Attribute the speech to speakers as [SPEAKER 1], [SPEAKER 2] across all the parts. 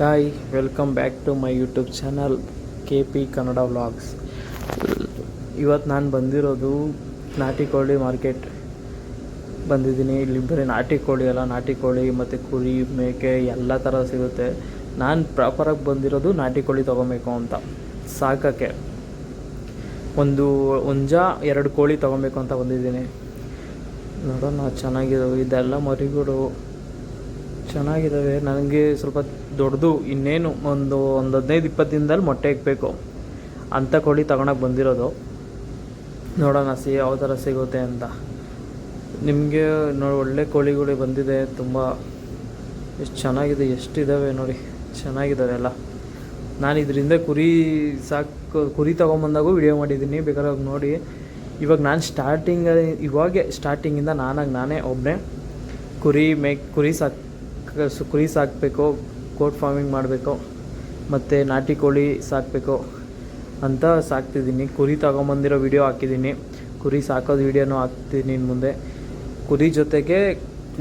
[SPEAKER 1] Hi, welcome back to my YouTube channel KP Kannada vlogs. ಇವತ್ತು ನಾನು ಬಂದಿರೋದು ನಾಟಿ ಕೋಳಿ ಮಾರ್ಕೆಟ್ ಬಂದಿದ್ದೀನಿ. ಇಲ್ಲಿ ಬರೀ ನಾಟಿ ಕೋಳಿ ಅಲ್ಲ, ನಾಟಿ ಕೋಳಿ ಮತ್ತು ಕುರಿ, ಮೇಕೆ ಎಲ್ಲ ಥರ ಸಿಗುತ್ತೆ. ನಾನು ಪ್ರಾಪರಾಗಿ ಬಂದಿರೋದು ನಾಟಿ ಕೋಳಿ ತೊಗೊಬೇಕು ಅಂತ, ಸಾಕೋಕ್ಕೆ ಒಂದು ಹುಂಜ 2 ಕೋಳಿ ತೊಗೊಬೇಕು ಅಂತ ಬಂದಿದ್ದೀನಿ. ನೋಡೋಣ, ಚೆನ್ನಾಗಿದ್ದಾವೆ ಇದೆಲ್ಲ ಮರಿಗಳು, ಚೆನ್ನಾಗಿದ್ದಾವೆ. ನನಗೆ ಸ್ವಲ್ಪ ದೊಡ್ಡದು, ಇನ್ನೇನು ಒಂದು 15-20 ದಿನದಲ್ಲಿ ಮೊಟ್ಟೆ ಇಕ್ಬೇಕು ಅಂಥ ಕೋಳಿ ತಗೊಳಕ್ಕೆ ಬಂದಿರೋದು. ನೋಡೋಣ ಯಾವ ಥರ ಸಿಗುತ್ತೆ ಅಂತ. ನಿಮಗೆ ಒಳ್ಳೆ ಕೋಳಿಗಳು ಬಂದಿದೆ, ತುಂಬ ಎಷ್ಟು ಚೆನ್ನಾಗಿದೆ, ಎಷ್ಟಿದ್ದಾವೆ ನೋಡಿ, ಚೆನ್ನಾಗಿದ್ದಾವೆ ಎಲ್ಲ. ನಾನು ಇದರಿಂದ ಕುರಿ ತೊಗೊಂಬಂದಾಗೂ ವಿಡಿಯೋ ಮಾಡಿದ್ದೀನಿ, ಬೇಕಾದ್ರೆ ನೋಡಿ. ಇವಾಗ ನಾನು ಸ್ಟಾರ್ಟಿಂಗಿಂದ ನಾನೇ ಒಬ್ಬನೇ ಕುರಿ ಸಾಕಬೇಕು, ಕೋಟ್ ಫಾರ್ಮಿಂಗ್ ಮಾಡಬೇಕು ಮತ್ತು ನಾಟಿ ಕೋಳಿ ಸಾಕಬೇಕು ಅಂತ ಸಾಕ್ತಿದ್ದೀನಿ. ಕುರಿ ತೊಗೊಂಬಂದಿರೋ ವಿಡಿಯೋ ಹಾಕಿದ್ದೀನಿ, ಕುರಿ ಸಾಕೋದು ವಿಡಿಯೋನೂ ಹಾಕ್ತಿದ್ದೀನಿ ಇನ್ನು ಮುಂದೆ. ಕುರಿ ಜೊತೆಗೆ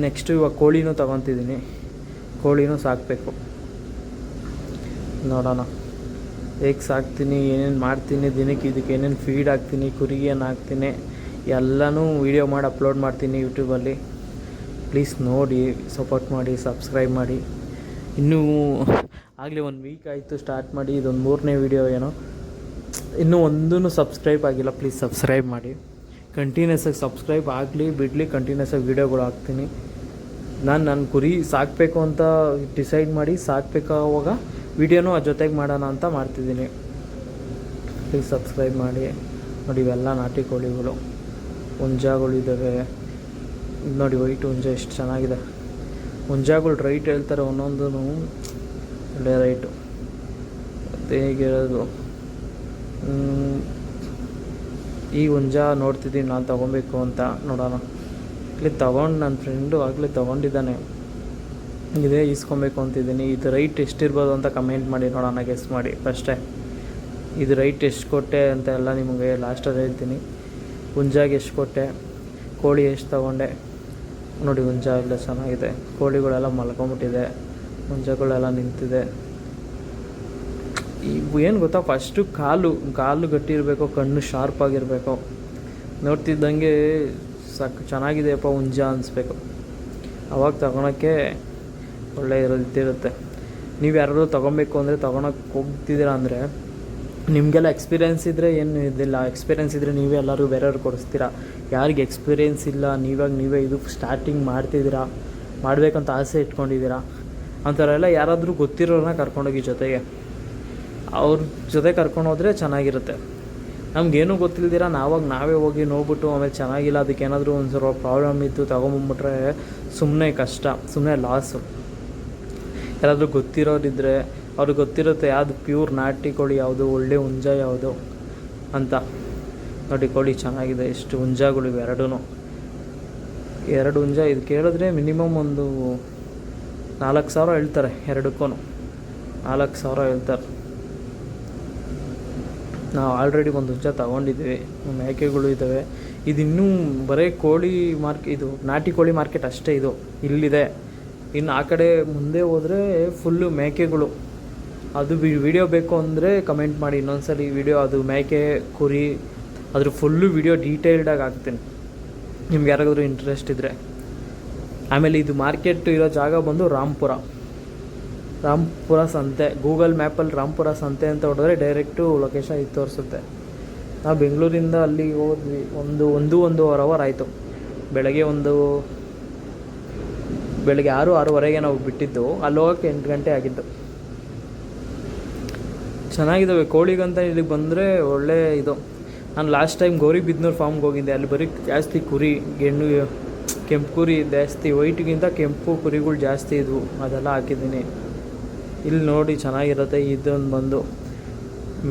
[SPEAKER 1] ನೆಕ್ಸ್ಟು ಇವಾಗ ಕೋಳಿನೂ ತೊಗೊತಿದ್ದೀನಿ, ಕೋಳಿನೂ ಸಾಕಬೇಕು. ನೋಡೋಣ ಹೇಗೆ ಸಾಕ್ತೀನಿ, ಏನೇನು ಮಾಡ್ತೀನಿ, ದಿನಕ್ಕೆ ಇದಕ್ಕೆ ಏನೇನು ಫೀಡ್ ಹಾಕ್ತೀನಿ, ಕುರಿಗೆ ಏನು ಹಾಕ್ತೀನಿ ಎಲ್ಲನೂ ವೀಡಿಯೋ ಮಾಡಿ ಅಪ್ಲೋಡ್ ಮಾಡ್ತೀನಿ ಯೂಟ್ಯೂಬಲ್ಲಿ. ಪ್ಲೀಸ್ ನೋಡಿ, ಸಪೋರ್ಟ್ ಮಾಡಿ, ಸಬ್ಸ್ಕ್ರೈಬ್ ಮಾಡಿ. ಇನ್ನೂ ಆಗಲೇ 1 ವೀಕ್ ಆಯಿತು ಸ್ಟಾರ್ಟ್ ಮಾಡಿ, ಇದೊಂದು 3ನೇ ವೀಡಿಯೋ ಏನೋ, ಇನ್ನೂ ಒಂದೂ ಸಬ್ಸ್ಕ್ರೈಬ್ ಆಗಿಲ್ಲ. ಪ್ಲೀಸ್ ಸಬ್ಸ್ಕ್ರೈಬ್ ಮಾಡಿ. ಕಂಟಿನ್ಯೂಸಾಗಿ ಸಬ್ಸ್ಕ್ರೈಬ್ ಆಗಲಿ ಬಿಡಲಿ, ಕಂಟಿನ್ಯೂಸಾಗಿ ವೀಡಿಯೋಗಳು ಹಾಕ್ತೀನಿ. ನಾನು ಕುರಿ ಸಾಕಬೇಕು ಅಂತ ಡಿಸೈಡ್ ಮಾಡಿ ಸಾಕಬೇಕಾವಾಗ ವೀಡಿಯೋನೂ ಆ ಜೊತೆಗೆ ಮಾಡೋಣ ಅಂತ ಮಾಡ್ತಿದ್ದೀನಿ. ಪ್ಲೀಸ್ ಸಬ್ಸ್ಕ್ರೈಬ್ ಮಾಡಿ. ನೋಡಿ, ಇವೆಲ್ಲ ನಾಟಿ ಕೋಳಿಗಳು, ಹುಂಜಾಗಳಿದ್ದಾವೆ ನೋಡಿ. ವೈಟ್ ಹುಂಜ ಎಷ್ಟು ಚೆನ್ನಾಗಿದೆ. ಹುಂಜಾಗಳು ರೈಟ್ ಹೇಳ್ತಾರೆ, ಒಂದೊಂದೂ ಒಳ್ಳೆ ರೈಟು. ಮತ್ತು ಹೇಗೆ ಹೇಳೋದು, ಈ ಹುಂಜ ನೋಡ್ತಿದ್ದೀನಿ ನಾನು ತೊಗೊಬೇಕು ಅಂತ. ನೋಡೋಣ, ಇಲ್ಲಿ ನನ್ನ ಫ್ರೆಂಡು ಆಗಲೇ ತೊಗೊಂಡಿದ್ದಾನೆ, ಇದೇ ಈಸ್ಕೊಬೇಕು ಅಂತಿದ್ದೀನಿ. ಇದು ರೈಟ್ ಎಷ್ಟಿರ್ಬೋದು ಅಂತ ಕಮೆಂಟ್ ಮಾಡಿ, ನೋಡೋಣ, ಗೆಸ್ ಮಾಡಿ ಫಸ್ಟೇ. ಇದು ರೈಟ್ ಎಷ್ಟು ಕೊಟ್ಟೆ ಅಂತ ಎಲ್ಲ ನಿಮಗೆ ಲಾಸ್ಟಲ್ಲಿ ಹೇಳ್ತೀನಿ. ಹುಂಜಾಗೆ ಎಷ್ಟು ಕೊಟ್ಟೆ, ಕೋಳಿ ಎಷ್ಟು ತೊಗೊಂಡೆ ನೋಡಿ. ಹುಂಜ ಎಲ್ಲ ಚೆನ್ನಾಗಿದೆ, ಕೋಳಿಗಳೆಲ್ಲ ಮಲ್ಕೊಂಬಿಟ್ಟಿದೆ, ಹುಂಜಗಳೆಲ್ಲ ನಿಂತಿದೆ. ಏನು ಗೊತ್ತಾ, ಫಸ್ಟು ಕಾಲು ಗಟ್ಟಿ ಇರಬೇಕು, ಕಣ್ಣು ಶಾರ್ಪಾಗಿರಬೇಕು. ನೋಡ್ತಿದ್ದಂಗೆ ಚೆನ್ನಾಗಿದೆಯಪ್ಪ ಹುಂಜ ಅನಿಸ್ಬೇಕು, ಅವಾಗ ತಗೊಳಕ್ಕೆ ಒಳ್ಳೆ ಇರುತ್ತೆ. ನೀವು ಯಾರಾದರೂ ತೊಗೊಬೇಕು ಅಂದರೆ ತೊಗೊಳಕ್ಕೆ ಹೋಗ್ತಿದ್ದೀರಾ ಅಂದರೆ ನಿಮಗೆಲ್ಲ ಎಕ್ಸ್ಪೀರಿಯೆನ್ಸ್ ಇದ್ದರೆ ಏನು ಇದಿಲ್ಲ. ಎಕ್ಸ್ಪೀರಿಯೆನ್ಸ್ ಇದ್ದರೆ ನೀವೇ ಎಲ್ಲರೂ ಬೇರೆಯವ್ರು ಕೊಡಿಸ್ತೀರಾ. ಯಾರಿಗೆ ಎಕ್ಸ್ಪೀರಿಯೆನ್ಸ್ ಇಲ್ಲ, ನೀವೇ ಇದು ಸ್ಟಾರ್ಟಿಂಗ್ ಮಾಡ್ತಿದ್ದೀರಾ, ಮಾಡಬೇಕಂತ ಆಸೆ ಇಟ್ಕೊಂಡಿದ್ದೀರಾ ಅಂಥವರೆಲ್ಲ ಯಾರಾದರೂ ಗೊತ್ತಿರೋರನ್ನ ಕರ್ಕೊಂಡೋಗಿ ಜೊತೆಗೆ. ಅವ್ರ ಜೊತೆ ಕರ್ಕೊಂಡೋದ್ರೆ ಚೆನ್ನಾಗಿರುತ್ತೆ. ನಮಗೇನೂ ಗೊತ್ತಿಲ್ದಿರ ನಾವೇ ಹೋಗಿ ನೋಡ್ಬಿಟ್ಟು ಆಮೇಲೆ ಚೆನ್ನಾಗಿಲ್ಲ, ಅದಕ್ಕೇನಾದರೂ ಒಂದು ಸ್ವಲ್ಪ ಪ್ರಾಬ್ಲಮ್ ಇದ್ದು ತೊಗೊಂಬಂಬಿಟ್ರೆ ಸುಮ್ಮನೆ ಕಷ್ಟ, ಸುಮ್ಮನೆ ಲಾಸು. ಯಾರಾದರೂ ಗೊತ್ತಿರೋರಿದ್ದರೆ ಅವ್ರಿಗೆ ಗೊತ್ತಿರುತ್ತೆ ಯಾವುದು ಪ್ಯೂರ್ ನಾಟಿ ಕೋಳಿ ಯಾವುದು, ಒಳ್ಳೆ ಹುಂಜ ಯಾವುದು ಅಂತ. ನೋಡಿ, ಕೋಳಿ ಚೆನ್ನಾಗಿದೆ, ಎಷ್ಟು ಹುಂಜಗಳು ಇವೆ, 2 ಹುಂಜ. ಇದು ಕೇಳಿದ್ರೆ ಮಿನಿಮಮ್ ಒಂದು 4,000 ಹೇಳ್ತಾರೆ, 2ಕ್ಕೂ 4,000 ಹೇಳ್ತಾರೆ. ನಾವು ಆಲ್ರೆಡಿ ಒಂದು ಹುಂಜ ತೊಗೊಂಡಿದ್ದೀವಿ, ಮೇಕೆಗಳು ಇದ್ದಾವೆ. ಇದಿನ್ನೂ ಬರೀ ಇದು ನಾಟಿ ಕೋಳಿ ಮಾರ್ಕೆಟ್ ಅಷ್ಟೇ ಇದು ಇಲ್ಲಿದೆ. ಇನ್ನು ಆ ಕಡೆ ಮುಂದೆ ಹೋದರೆ ಫುಲ್ಲು ಮೇಕೆಗಳು. ಅದು ವಿಡಿಯೋ ಬೇಕು ಅಂದರೆ ಕಮೆಂಟ್ ಮಾಡಿ, ಇನ್ನೊಂದ್ಸಲಿ ವಿಡಿಯೋ ಅದು ಮೇಕೆ ಕುರಿ ಅದ್ರ ಫುಲ್ಲು ವಿಡಿಯೋ ಡೀಟೇಲ್ಡಾಗಿ ಹಾಕ್ತೀನಿ ನಿಮ್ಗೆ ಯಾರಿಗಾದ್ರೂ ಇಂಟ್ರೆಸ್ಟ್ ಇದ್ದರೆ. ಆಮೇಲೆ ಇದು ಮಾರ್ಕೆಟ್ ಇರೋ ಜಾಗ ಬಂದು ರಾಂಪುರ ಸಂತೆ. ಗೂಗಲ್ ಮ್ಯಾಪಲ್ಲಿ ರಾಂಪುರ ಸಂತೆ ಅಂತ ಹೊಡೆದ್ರೆ ಡೈರೆಕ್ಟು ಲೊಕೇಶನ್ ಇದು ತೋರಿಸುತ್ತೆ. ನಾವು ಬೆಂಗಳೂರಿಂದ ಅಲ್ಲಿಗೆ ಹೋದ್ವಿ, ಒಂದೂವರೆ ಅವರ್ ಆಯಿತು. ಬೆಳಗ್ಗೆ 6-6:30 ನಾವು ಬಿಟ್ಟಿದ್ದು, ಅಲ್ಲಿ ಹೋಗೋಕ್ಕೆ 8 ಗಂಟೆ ಆಗಿದ್ದು. ಚೆನ್ನಾಗಿದ್ದಾವೆ ಕೋಳಿಗಂತ ಇಲ್ಲಿಗೆ ಬಂದರೆ ಒಳ್ಳೆ ಇದು. ನಾನು ಲಾಸ್ಟ್ ಟೈಮ್ ಗೌರಿಬಿದನೂರು ಫಾರ್ಮ್ಗೆ ಹೋಗಿದ್ದೆ, ಅಲ್ಲಿ ಬರೀ ಜಾಸ್ತಿ ಕುರಿ, ಕೆಂಪು ಕುರಿ ಜಾಸ್ತಿ, ವೈಟ್ಗಿಂತ ಕೆಂಪು ಕುರಿಗಳು ಜಾಸ್ತಿ ಇದ್ವು, ಅದೆಲ್ಲ ಹಾಕಿದ್ದೀನಿ. ಇಲ್ಲಿ ನೋಡಿ ಚೆನ್ನಾಗಿರುತ್ತೆ. ಇದೊಂದು ಬಂದು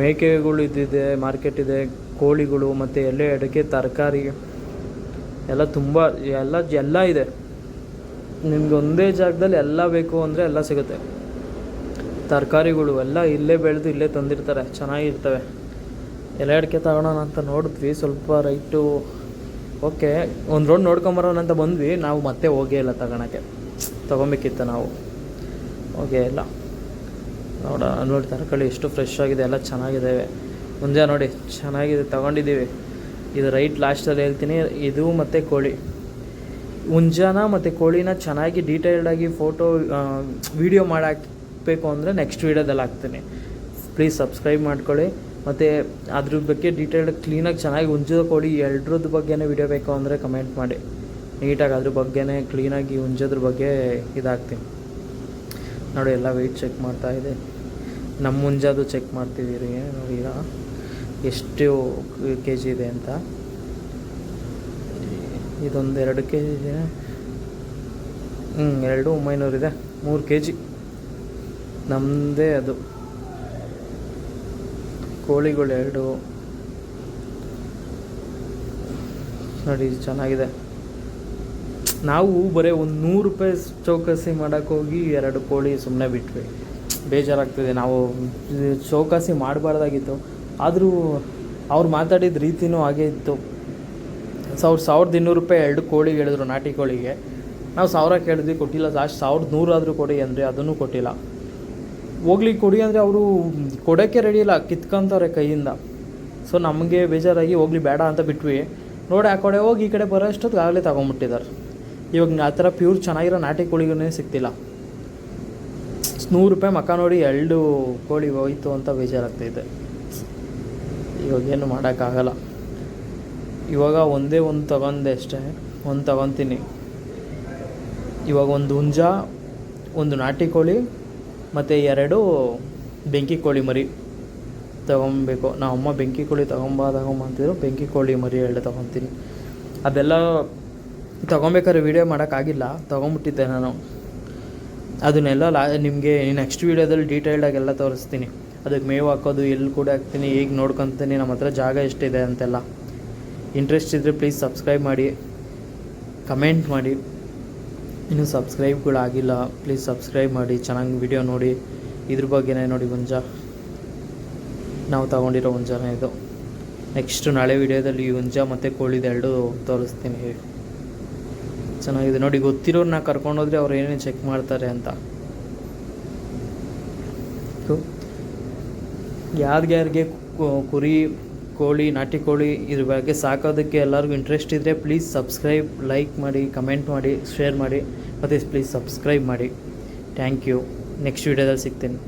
[SPEAKER 1] ಮೇಕೆಗಳು ಇದ್ದಿದೆ, ಮಾರ್ಕೆಟ್ ಇದೆ, ಕೋಳಿಗಳು ಮತ್ತು ಅಡಿಕೆ ತರಕಾರಿ ಎಲ್ಲ ತುಂಬ ಎಲ್ಲ ಇದೆ. ನಿಮ್ಗೆ ಒಂದೇ ಜಾಗದಲ್ಲಿ ಎಲ್ಲ ಬೇಕು ಅಂದರೆ ಎಲ್ಲ ಸಿಗುತ್ತೆ. ತರಕಾರಿಗಳು ಎಲ್ಲ ಇಲ್ಲೇ ಬೆಳೆದು ಇಲ್ಲೇ ತಂದಿರ್ತಾರೆ, ಚೆನ್ನಾಗಿರ್ತವೆ. ಅಡಿಕೆ ತಗೊಳ್ಳೋಣ ಅಂತ ನೋಡಿದ್ವಿ, ಸ್ವಲ್ಪ ರೈಟು ಓಕೆ ಒಂದು ರೌಂಡ್ ನೋಡ್ಕೊಂಬರೋಣ ಅಂತ ಬಂದ್ವಿ. ನಾವು ಮತ್ತೆ ಹೋಗೇ ಇಲ್ಲ ತಗೊಳಕ್ಕೆ, ತೊಗೊಬೇಕಿತ್ತು ನಾವು, ಹೋಗೇ ಇಲ್ಲ. ನೋಡಿ ತರಕಾರಿ ಎಷ್ಟು ಫ್ರೆಶ್ ಆಗಿದೆ, ಎಲ್ಲ ಚೆನ್ನಾಗಿದ್ದಾವೆ. ಮುಂಜಾ ನೋಡಿ ಚೆನ್ನಾಗಿದೆ, ತೊಗೊಂಡಿದ್ದೀವಿ. ಇದು ರೈಟ್ ಲಾಸ್ಟಲ್ಲಿ ಹೇಳ್ತೀನಿ. ಇದು ಮತ್ತು ಕೋಳಿ, ಹುಂಜಾನ ಮತ್ತು ಕೋಳಿನ ಚೆನ್ನಾಗಿ ಡೀಟೇಲ್ಡಾಗಿ ಫೋಟೋ ವೀಡಿಯೋ ಮಾಡಿ ಹಾಕಬೇಕು ಅಂದರೆ ನೆಕ್ಸ್ಟ್ ವೀಡಿಯೋದಲ್ಲಿ ಹಾಕ್ತೀನಿ. ಪ್ಲೀಸ್ ಸಬ್ಸ್ಕ್ರೈಬ್ ಮಾಡ್ಕೊಳ್ಳಿ. ಮತ್ತು ಅದ್ರ ಬಗ್ಗೆ ಡೀಟೇಲ್ಡ್ ಕ್ಲೀನಾಗಿ ಚೆನ್ನಾಗಿ ಹುಂಜದ ಕೋಳಿ ಎರಡರದ್ದು ಬಗ್ಗೆನೇ ವೀಡಿಯೋ ಬೇಕು ಅಂದರೆ ಕಮೆಂಟ್ ಮಾಡಿ. ನೀಟಾಗಿ ಅದ್ರ ಬಗ್ಗೆನೇ ಕ್ಲೀನಾಗಿ ಹುಂಜದ್ರ ಬಗ್ಗೆ ಇದಾಗ್ತೀನಿ. ನೋಡಿ ಎಲ್ಲ ವೆಯ್ಟ್ ಚೆಕ್ ಮಾಡ್ತಾಯಿದೆ. ನಮ್ಮ ಹುಂಜದು ಚೆಕ್ ಮಾಡ್ತಿದ್ದೀರಿ ನೋಡಿ, ಎಷ್ಟು ಕೆ ಜಿ ಇದೆ ಅಂತ. ಇದೊಂದು 2 kg ಇದೆ. 2,900 ಇದೆ. 3 kg ನಮ್ಮದೇ. ಅದು ಕೋಳಿಗಳು 2 ನೋಡಿ, ಚೆನ್ನಾಗಿದೆ. ನಾವು ಬರೀ ಒಂದು 100 ರೂಪಾಯಿ ಚೌಕಾಸಿ ಮಾಡೋಕ್ಕೋಗಿ 2 ಕೋಳಿ ಸುಮ್ಮನೆ ಬಿಟ್ವಿ. ಬೇಜಾರಾಗ್ತಿದೆ. ನಾವು ಚೌಕಾಸಿ ಮಾಡಬಾರ್ದಾಗಿತ್ತು. ಆದರೂ ಅವ್ರು ಮಾತಾಡಿದ ರೀತಿಯೂ ಹಾಗೇ ಇತ್ತು. 1,200 ರೂಪಾಯಿ 2 ಕೋಳಿಗೆ ಹೇಳಿದ್ರು, ನಾಟಿ ಕೋಳಿಗೆ. ನಾವು 1,000 ಕೇಳಿದ್ವಿ, ಕೊಟ್ಟಿಲ್ಲ. ಲಾಸ್ಟ್ 1,100 ಆದರೂ ಕೊಡಿ ಅಂದರೆ ಅದನ್ನು ಕೊಟ್ಟಿಲ್ಲ. ಹೋಗ್ಲಿ ಕೊಡಿ ಅಂದರೆ ಅವರು ಕೊಡೋಕ್ಕೆ ರೆಡಿ ಇಲ್ಲ, ಕಿತ್ಕೊಂತವ್ರೆ ಕೈಯಿಂದ. ಸೊ ನಮಗೆ ಬೇಜಾರಾಗಿ ಹೋಗ್ಲಿ ಬೇಡ ಅಂತ ಬಿಟ್ವಿ. ನೋಡಿ ಆ ಕಡೆ ಹೋಗಿ ಈ ಕಡೆ ಬರೋ ಅಷ್ಟೊತ್ತಿಗೆ ಆಗಲೇ ತೊಗೊಂಬಿಟ್ಟಿದ್ದಾರೆ. ಇವಾಗ ಆ ಥರ ಪ್ಯೂರ್ ಚೆನ್ನಾಗಿರೋ ನಾಟಿ ಕೋಳಿಗಳೇ ಸಿಗ್ತಿಲ್ಲ. 100 ರೂಪಾಯಿ ಮಕ್ಕ ನೋಡಿ 2 ಕೋಳಿ ಹೋಯ್ತು ಅಂತ ಬೇಜಾರಾಗ್ತೈತೆ. ಇವಾಗೇನು ಮಾಡೋಕ್ಕಾಗಲ್ಲ. ಇವಾಗ ಒಂದೇ ಒಂದು ತೊಗೊಂಡೆ ಅಷ್ಟೇ, ಒಂದು ತೊಗೊತೀನಿ. ಇವಾಗ ಒಂದು ಹುಂಜ, ಒಂದು ನಾಟಿ ಕೋಳಿ ಮತ್ತು 2 ಬೆಂಕಿ ಕೋಳಿ ಮರಿ ತೊಗೊಬೇಕು. ಅಮ್ಮ ಬೆಂಕಿ ಕೋಳಿ ತಗೊಂಬ ಅಂತಿದ್ರು. ಬೆಂಕಿ ಕೋಳಿ ಮರಿ 2 ತೊಗೊತೀನಿ. ಅದೆಲ್ಲ ತೊಗೊಬೇಕಾದ್ರೆ ವೀಡಿಯೋ ಮಾಡೋಕ್ಕಾಗಿಲ್ಲ, ತೊಗೊಂಬಿಟ್ಟಿದ್ದೆ ನಾನು. ಅದನ್ನೆಲ್ಲ ನಿಮಗೆ ನೆಕ್ಸ್ಟ್ ವೀಡಿಯೋದಲ್ಲಿ ಡೀಟೇಲ್ಡಾಗೆಲ್ಲ ತೋರಿಸ್ತೀನಿ. ಅದಕ್ಕೆ ಮೇವು ಹಾಕೋದು, ಎಲ್ಲಿ ಕೂಡ ಹಾಕ್ತೀನಿ, ಹೇಗೆ ನೋಡ್ಕೊತೀನಿ, ನಮ್ಮ ಹತ್ರ ಜಾಗ ಎಷ್ಟಿದೆ ಅಂತೆಲ್ಲ. ಇಂಟ್ರೆಸ್ಟ್ ಇದ್ದರೆ ಪ್ಲೀಸ್ ಸಬ್ಸ್ಕ್ರೈಬ್ ಮಾಡಿ, ಕಮೆಂಟ್ ಮಾಡಿ. ಇನ್ನೂ ಸಬ್ಸ್ಕ್ರೈಬ್ಗಳಾಗಿಲ್ಲ, ಪ್ಲೀಸ್ ಸಬ್ಸ್ಕ್ರೈಬ್ ಮಾಡಿ. ಚೆನ್ನಾಗಿ ವಿಡಿಯೋ ನೋಡಿ. ಇದ್ರ ಬಗ್ಗೆನೇ ನೋಡಿ ಹುಂಜ, ನಾವು ತೊಗೊಂಡಿರೋ ಹುಂಜನೇ ಇದು. ನೆಕ್ಸ್ಟು ನಾಳೆ ವೀಡಿಯೋದಲ್ಲಿ ಹುಂಜ ಮತ್ತು ಕೋಳಿದು 2 ತೋರಿಸ್ತೀನಿ. ಚೆನ್ನಾಗಿದೆ ನೋಡಿ. ಗೊತ್ತಿರೋರನ್ನ ಕರ್ಕೊಂಡೋದ್ರೆ ಅವ್ರು ಏನೇನು ಚೆಕ್ ಮಾಡ್ತಾರೆ ಅಂತ. ಯಾರಿಗ್ಯಾರಿಗೆ ಕುರಿ, ಕೋಳಿ, ನಾಟಿ ಕೋಳಿ ಇದ್ರ ಬಗ್ಗೆ ಸಾಕೋದಕ್ಕೆ ಎಲ್ಲರಿಗೂ ಇಂಟ್ರೆಸ್ಟ್ ಇದ್ದರೆ ಪ್ಲೀಸ್ ಸಬ್ಸ್ಕ್ರೈಬ್, ಲೈಕ್ ಮಾಡಿ, ಕಮೆಂಟ್ ಮಾಡಿ, ಶೇರ್ ಮಾಡಿ, ಮತ್ತು ಪ್ಲೀಸ್ ಸಬ್ಸ್ಕ್ರೈಬ್ ಮಾಡಿ. Thank you. ನೆಕ್ಸ್ಟ್ ವೀಡಿಯೋದಲ್ಲಿ ಸಿಗ್ತೀನಿ.